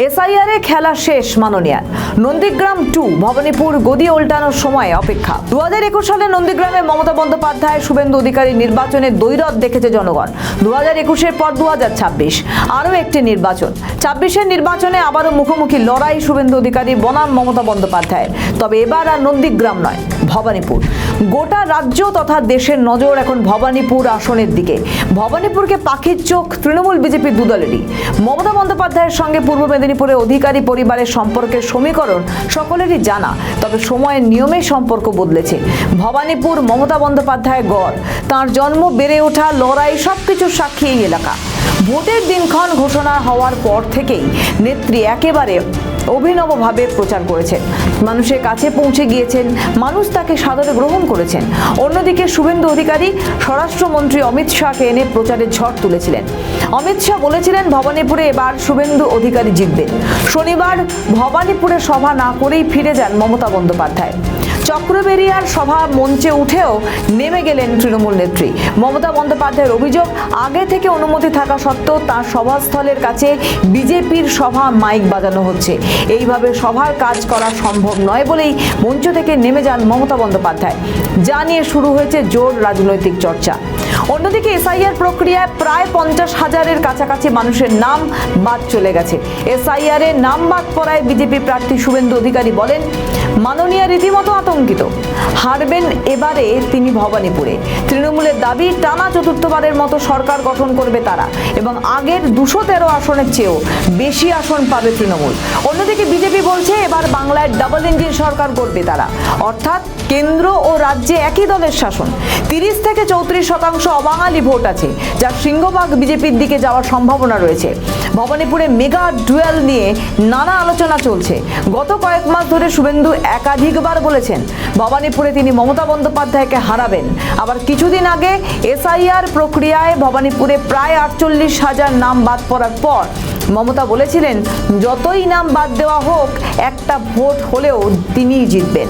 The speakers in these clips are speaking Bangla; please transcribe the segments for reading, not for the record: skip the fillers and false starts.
এসআইআর এ খেলা শেষ মাননীয়ার। নন্দীগ্রাম 2 ভবানীপুর গদি উল্টানোর সময় অপেক্ষা। 2021 সালে নন্দীগ্রামে মমতা বন্দ্যোপাধ্যায় শুভেন্দু অধিকারী নির্বাচনের দৈরথ দেখেছে জনগণ। 2021-এর পর 2026 আরও একটি নির্বাচন। 26-এর নির্বাচনে আবারও মুখোমুখি লড়াই শুভেন্দু অধিকারী বনাম মমতা বন্দ্যোপাধ্যায়ের। তবে এবার আর নন্দীগ্রাম নয়, ভবানীপুর। গোটা রাজ্য তথা দেশের নজর এখন ভবানীপুর আসনের দিকে। ভবানীপুরকে পাখির চোখ তৃণমূল বিজেপি দুদলেরই। মমতা বন্দ্যোপাধ্যায়ের সঙ্গে পূর্ব মেদিনীপুরে অধিকারী পরিবারের সম্পর্কের সমীকরণ সকলেরই জানা, তবে সময়ের নিয়মে সম্পর্ক বদলেছে। ভবানীপুর মমতা বন্দ্যোপাধ্যায় গড়, তাঁর জন্ম, বেড়ে ওঠা, লড়াই সবকিছুর সাক্ষী এই এলাকা। ভোটের দিনক্ষণ ঘোষণা হওয়ার পর থেকেই নেত্রী একেবারে অভিনবভাবে প্রচার করেছেন, মানুষের কাছে পৌঁছে গিয়েছেন, মানুষ তাকে সাদরে গ্রহণ করেছেন। অন্যদিকে শুভেন্দু অধিকারী স্বরাষ্ট্রমন্ত্রী অমিত শাহকে এনে প্রচারের ঝড় তুলেছিলেন। অমিত শাহ বলেছিলেন ভবানীপুরে এবার শুভেন্দু অধিকারী জিতবেন। শনিবার ভবানীপুরে সভা না করেই ফিরে যান মমতা বন্দ্যোপাধ্যায়। চক্রবেরিয়ার সভা মঞ্চে উঠেও নেমে গেলেন তৃণমূল নেত্রী। মমতা বন্দ্যোপাধ্যায়ের অভিযোগ, আগে থেকে অনুমতি থাকা সত্ত্বেও তাঁর সভাস্থলের কাছে বিজেপির সভা মাইক বাজানো হচ্ছে। এইভাবে সভার কাজ করা সম্ভব নয় বলেই মঞ্চ থেকে নেমে যান মমতা বন্দ্যোপাধ্যায়। যা নিয়ে শুরু হয়েছে জোর রাজনৈতিক চর্চা। অন্যদিকে এসআইআর প্রক্রিয়ায় প্রায় 50,000-এর কাছাকাছি মানুষের নাম বাদ চলে গেছে। এসআইআর এর নাম বাদ পড়ায় বিজেপি প্রার্থী শুভেন্দু অধিকারী বলেন, মাননীয়া রীতিমতো আতঙ্কিত। হারবেন এবারে তিনি ভবানীপুরে। তৃণমূলের দাবি, টানা চতুর্থবারের মতো সরকার গঠন করবে তারা এবং আগের 213 আসনের চেয়েও বেশি আসন পাবে তৃণমূল। অন্যদিকে বিজেপি বলছে এবার বাংলায় ডাবল ইঞ্জিন সরকার করবে তারা, অর্থাৎ কেন্দ্র ও রাজ্যে একই দলের শাসন। 30 থেকে 34% অবাঙালি ভোট আছে, যার সিংহভাগ বিজেপির দিকে যাওয়ার সম্ভাবনা রয়েছে। ভবানীপুরে মেগা ডুয়েল নিয়ে নানা আলোচনা চলছে। গত কয়েক মাস ধরে শুভেন্দু একাধিকবার বলেছেন ভবানীপুরে তিনি মমতা বন্দ্যোপাধ্যায়কে হারাবেন। আবার কিছুদিন আগে এসআইআর প্রক্রিয়ায় ভবানীপুরে প্রায় 48,000 নাম বাদ পড়ার পর মমতা বলেছিলেন, যতই নাম বাদ দেওয়া হোক, একটা ভোট হলেও তিনিই জিতবেন।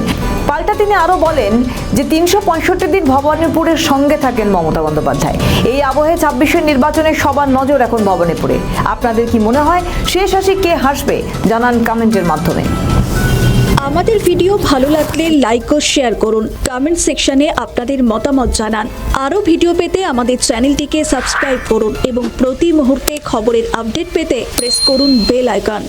পাল্টা তিনি আরও বলেন যে 365 দিন ভবানীপুরের সঙ্গে থাকেন মমতা বন্দ্যোপাধ্যায়। এই আবহে 26-এর নির্বাচনে সবার নজর এখন ভবানীপুরে। আপনাদের কি মনে হয়, শেষ হাসি কে হাসবে? জানান কমেন্টের মাধ্যমে। আমাদের ভিডিও ভালো লাগলে লাইক ও শেয়ার করুন, কমেন্ট সেকশনে আপনাদের মতামত জানান। আরও ভিডিও পেতে আমাদের চ্যানেলটিকে সাবস্ক্রাইব করুন এবং প্রতি মুহূর্তে খবরের আপডেট পেতে প্রেস করুন বেল আইকন।